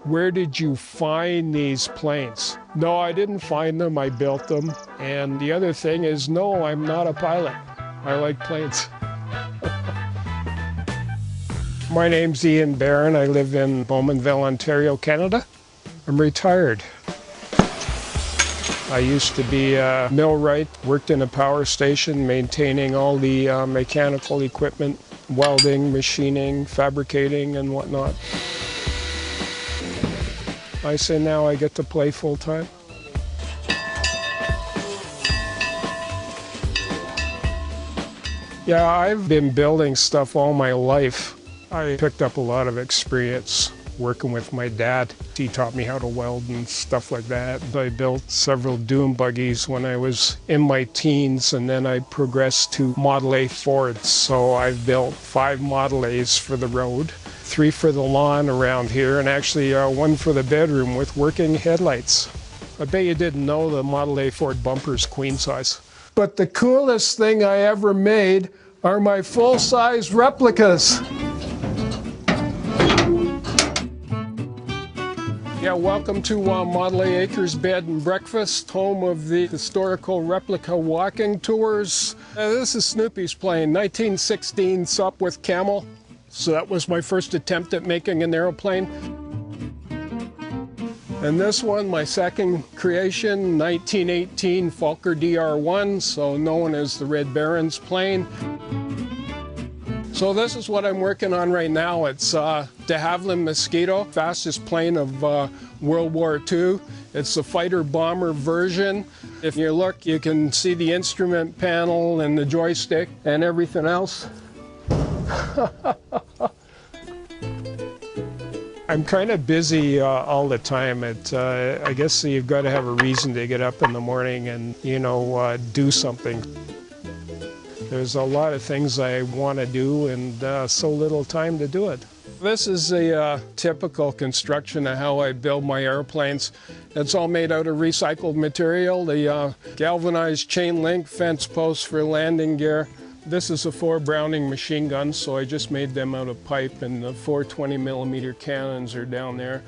Where did you find these planes? No, I didn't find them, I built them. And the other thing is, no, I'm not a pilot. I like planes. My name's Ian Barron. I live in Bowmanville, Ontario, Canada. I'm retired. I used to be a millwright, worked in a power station, maintaining all the mechanical equipment, welding, machining, fabricating, and whatnot. I say now I get to play full time. Yeah, I've been building stuff all my life. I picked up a lot of experience working with my dad. He taught me how to weld and stuff like that. I built several dune buggies when I was in my teens, and then I progressed to Model A Fords. So I've built 5 Model A's for the road, 3 for the lawn around here, and actually 1 for the bedroom with working headlights. I bet you didn't know the Model A Ford bumper's queen size. But the coolest thing I ever made are my full-size replicas. Yeah, welcome to Model A Acres Bed and Breakfast, home of the historical replica walking tours. This is Snoopy's plane, 1916 Sopwith Camel. So that was my first attempt at making an airplane. And this one, my second creation, 1918 Fokker DR1, so known as the Red Baron's plane. So this is what I'm working on right now. It's de Havilland Mosquito, fastest plane of World War II. It's the fighter bomber version. If you look, you can see the instrument panel and the joystick and everything else. I'm kind of busy all the time. I guess you've got to have a reason to get up in the morning and, do something. There's a lot of things I want to do and so little time to do it. This is a typical construction of how I build my airplanes. It's all made out of recycled material. The galvanized chain link fence posts for landing gear. This is a 4 Browning machine gun, so I just made them out of pipe, and the 4 20mm cannons are down there.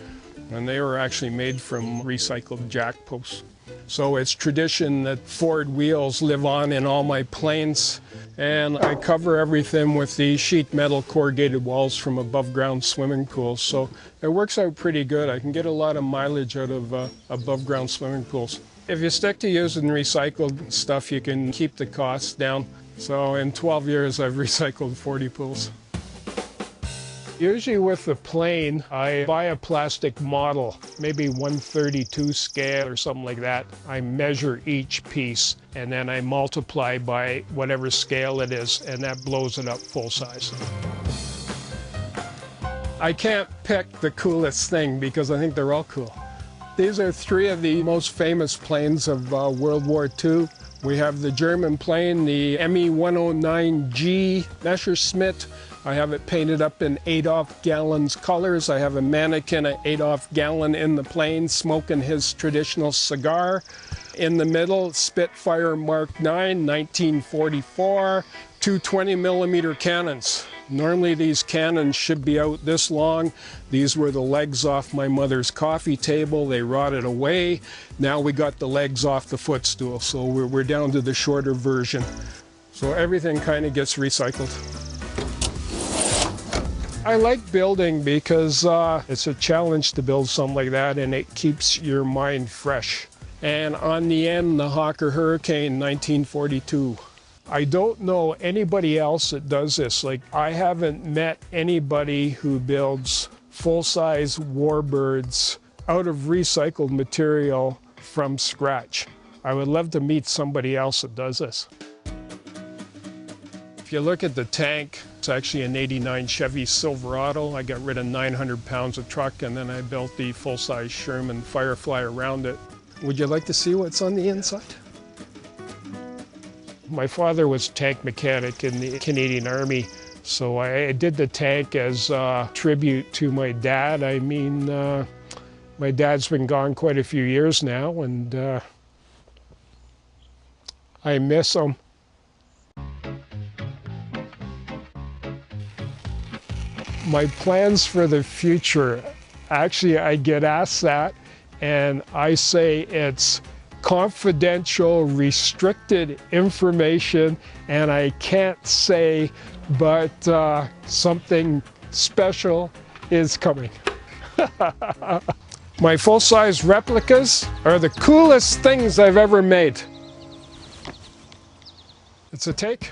And they were actually made from recycled jack posts. So it's tradition that Ford wheels live on in all my planes, and I cover everything with the sheet metal corrugated walls from above ground swimming pools. So it works out pretty good. I can get a lot of mileage out of above ground swimming pools. If you stick to using recycled stuff, you can keep the costs down. So in 12 years, I've recycled 40 pools. Usually with the plane, I buy a plastic model, maybe 1/32 scale or something like that. I measure each piece and then I multiply by whatever scale it is, and that blows it up full size. I can't pick the coolest thing because I think they're all cool. These are 3 of the most famous planes of World War II. We have the German plane, the Me-109G Messerschmitt. I have it painted up in Adolf Gallen's colors. I have a mannequin of Adolf Gallen in the plane smoking his traditional cigar. In the middle, Spitfire Mark IX, 1944, 2 20mm cannons. Normally these cannons should be out this long. These were the legs off my mother's coffee table. They rotted away. Now we got the legs off the footstool, so we're down to the shorter version. So everything kind of gets recycled. I like building because it's a challenge to build something like that, and it keeps your mind fresh. And on the end, the Hawker Hurricane, 1942. I don't know anybody else that does this. Like, I haven't met anybody who builds full-size warbirds out of recycled material from scratch. I would love to meet somebody else that does this. If you look at the tank, it's actually an '89 Chevy Silverado. I got rid of 900 pounds of truck, and then I built the full-size Sherman Firefly around it. Would you like to see what's on the inside? My father was a tank mechanic in the Canadian Army, so I did the tank as a tribute to my dad. I mean, my dad's been gone quite a few years now, and I miss him. My plans for the future, Actually, I get asked that, and I say it's confidential, restricted information, and I can't say, but something special is coming. My full-size replicas are the coolest things I've ever made. It's a take.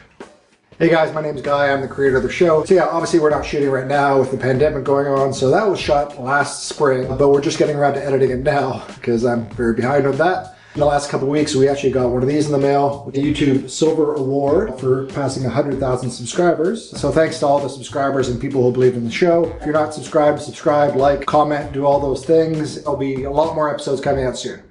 Hey guys, my name's Guy, I'm the creator of the show. So yeah, obviously we're not shooting right now with the pandemic going on, so that was shot last spring, but we're just getting around to editing it now because I'm very behind on that. In the last couple of weeks, we actually got one of these in the mail with the YouTube Silver Award for passing 100,000 subscribers. So thanks to all the subscribers and people who believe in the show. If you're not subscribed, subscribe, like, comment, do all those things. There'll be a lot more episodes coming out soon.